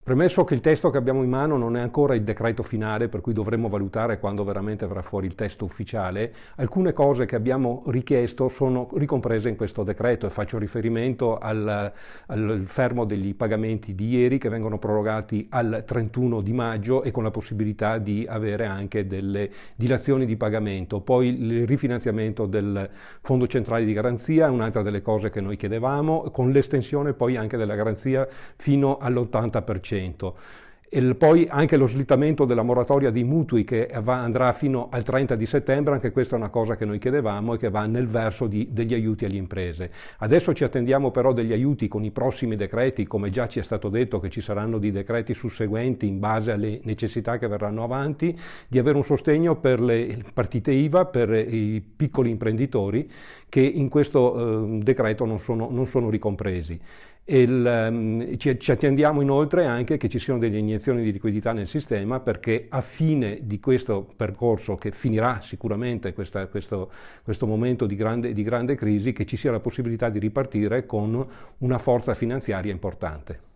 Premesso che il testo che abbiamo in mano non è ancora il decreto finale, per cui dovremo valutare quando veramente verrà fuori il testo ufficiale, alcune cose che abbiamo richiesto sono ricomprese in questo decreto e faccio riferimento al fermo degli pagamenti di ieri che vengono prorogati al 31 di maggio e con la possibilità di avere anche delle dilazioni di pagamento. Poi il rifinanziamento del Fondo Centrale di Garanzia è un'altra delle cose che noi chiedevamo, con l'estensione poi anche della garanzia fino all'80%. E poi anche lo slittamento della moratoria dei mutui che andrà fino al 30 di settembre, anche questa è una cosa che noi chiedevamo e che va nel verso degli aiuti alle imprese. Adesso ci attendiamo però degli aiuti con i prossimi decreti, come già ci è stato detto che ci saranno dei decreti susseguenti in base alle necessità che verranno avanti, di avere un sostegno per le partite IVA, per i piccoli imprenditori che in questo decreto non sono ricompresi. Ci attendiamo inoltre anche che ci siano delle iniezioni di liquidità nel sistema perché a fine di questo percorso che finirà sicuramente questo momento di grande crisi, che ci sia la possibilità di ripartire con una forza finanziaria importante.